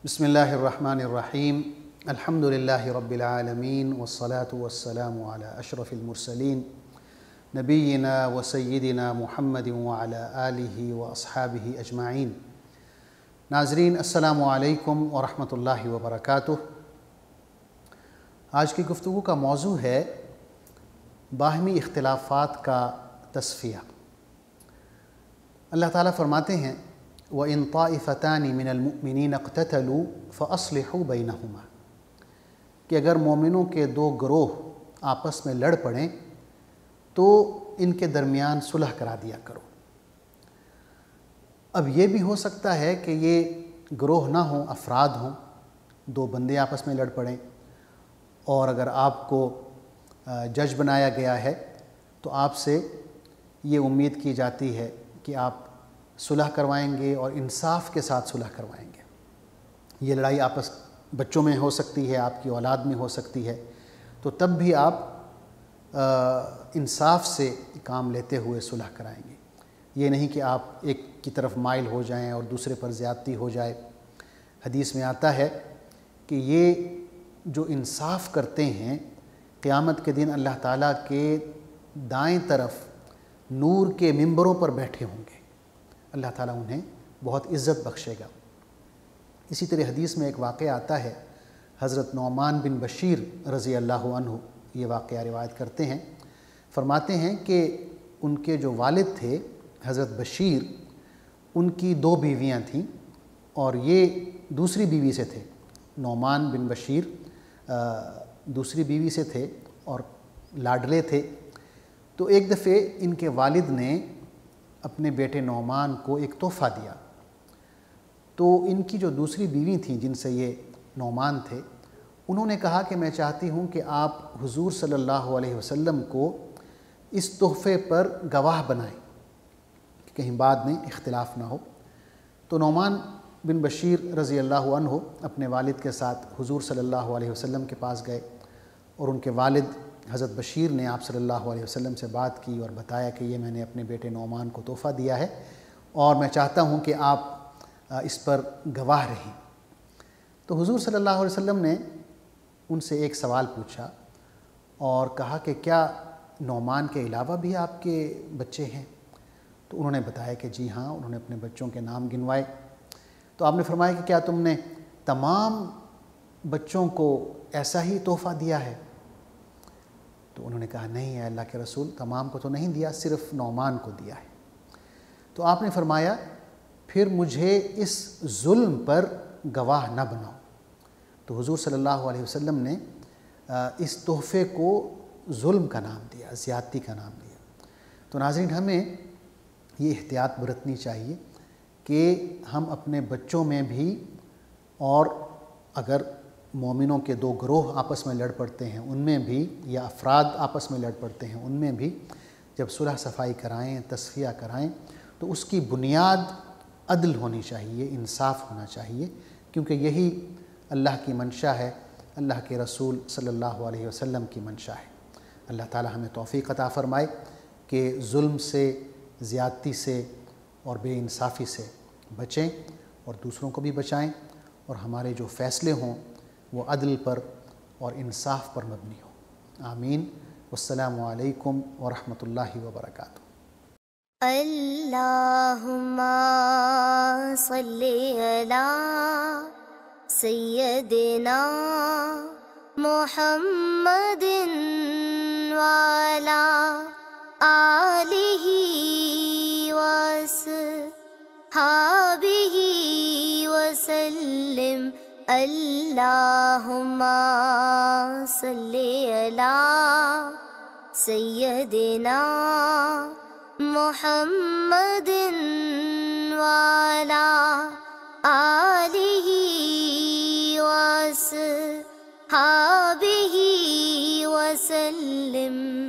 بسم اللہ الرحمن الرحیم الحمد للہ رب العالمین والصلاة والسلام علی اشرف المرسلین نبینا و سیدنا محمد وعلی آلہ و اصحابہ اجمعین۔ ناظرین السلام علیکم ورحمۃ اللہ وبرکاتہ۔ آج کی گفتگو کا موضوع ہے باہمی اختلافات کا تصفیہ۔ اللہ تعالیٰ فرماتے ہیں وَإِن طَائِفَتَانِ مِنَ الْمُؤْمِنِينَ اقْتَتَلُوا فَأَصْلِحُوا بَيْنَهُمَا کہ اگر مومنوں کے دو گروہ آپس میں لڑ پڑیں تو ان کے درمیان صلح کرا دیا کرو۔ اب یہ بھی ہو سکتا ہے کہ یہ گروہ نہ ہوں، افراد ہوں، دو بندے آپس میں لڑ پڑیں، اور اگر آپ کو جج بنایا گیا ہے تو آپ سے یہ امید کی جاتی ہے کہ آپ صلح کروائیں گے اور انصاف کے ساتھ صلح کروائیں گے۔ یہ لڑائی آپس بچوں میں ہو سکتی ہے، آپ کی اولاد میں ہو سکتی ہے، تو تب بھی آپ انصاف سے کام لیتے ہوئے صلح کرائیں گے۔ یہ نہیں کہ آپ ایک کی طرف مائل ہو جائیں اور دوسرے پر زیادتی ہو جائے۔ حدیث میں آتا ہے کہ یہ جو انصاف کرتے ہیں قیامت کے دن اللہ تعالیٰ کے دائیں طرف نور کے ممبروں پر بیٹھے ہوں گے، اللہ تعالیٰ انہیں بہت عزت بخشے گا۔ اسی طرح حدیث میں ایک واقعہ آتا ہے، حضرت نعمان بن بشیر رضی اللہ عنہ یہ واقعہ روایت کرتے ہیں، فرماتے ہیں کہ ان کے جو والد تھے حضرت بشیر، ان کی دو بیویاں تھیں اور یہ دوسری بیوی سے تھے۔ نعمان بن بشیر دوسری بیوی سے تھے اور لاڈلے تھے۔ تو ایک دفعہ ان کے والد نے اپنے بیٹے نعمان کو ایک تحفہ دیا، تو ان کی جو دوسری بیوی تھیں جن سے یہ نعمان تھے، انہوں نے کہا کہ میں چاہتی ہوں کہ آپ حضور صلی اللہ علیہ وسلم کو اس تحفے پر گواہ بنائیں کہ کہیں بعد میں اختلاف نہ ہو۔ تو نعمان بن بشیر رضی اللہ عنہ اپنے والد کے ساتھ حضور صلی اللہ علیہ وسلم کے پاس گئے، اور ان کے والد حضرت بشیر نے آپ صلی اللہ علیہ وسلم سے بات کی اور بتایا کہ یہ میں نے اپنے بیٹے نعمان کو تحفہ دیا ہے اور میں چاہتا ہوں کہ آپ اس پر گواہ رہیں۔ تو حضور صلی اللہ علیہ وسلم نے ان سے ایک سوال پوچھا اور کہا کہ کیا نعمان کے علاوہ بھی آپ کے بچے ہیں؟ تو انہوں نے بتایا کہ جی ہاں، انہوں نے اپنے بچوں کے نام گنوائے۔ تو آپ نے فرمایا کہ کیا تم نے تمام بچوں کو ایسا ہی تحفہ دیا ہے؟ تو انہوں نے کہا نہیں اے اللہ کے رسول، تمام کو تو نہیں دیا، صرف نعمان کو دیا ہے۔ تو آپ نے فرمایا پھر مجھے اس ظلم پر گواہ نہ بناؤ۔ تو حضور صلی اللہ علیہ وسلم نے اس تحفے کو ظلم کا نام دیا، زیادتی کا نام دیا۔ تو ناظرین، ہمیں یہ احتیاط برتنی چاہیے کہ ہم اپنے بچوں میں بھی، اور اگر مومنوں کے دو گروہ آپس میں لڑ پڑتے ہیں ان میں بھی، یا افراد آپس میں لڑ پڑتے ہیں ان میں بھی، جب صلح صفائی کرائیں، تصفیہ کرائیں، تو اس کی بنیاد عدل ہونی چاہیے، انصاف ہونا چاہیے، کیونکہ یہی اللہ کی منشا ہے، اللہ کے رسول صلی اللہ علیہ وسلم کی منشا ہے۔ اللہ تعالی ہمیں توفیق عطا فرمائے کہ ظلم سے، زیادتی سے اور بے انصافی سے بچیں اور دوسروں کو بھی بچائیں، اور ہمارے جو فیصلے ہوں وہ عدل پر اور انصاف پر مبنی ہو۔ آمین۔ والسلام علیکم ورحمۃ اللہ وبرکاتہ۔ اللہم صلی علی سیدنا محمد وعلی آلہ وصحبہ وسلم۔ اللہم صلی علی سیدنا محمد وعلی آلہ وصحبہ وسلم۔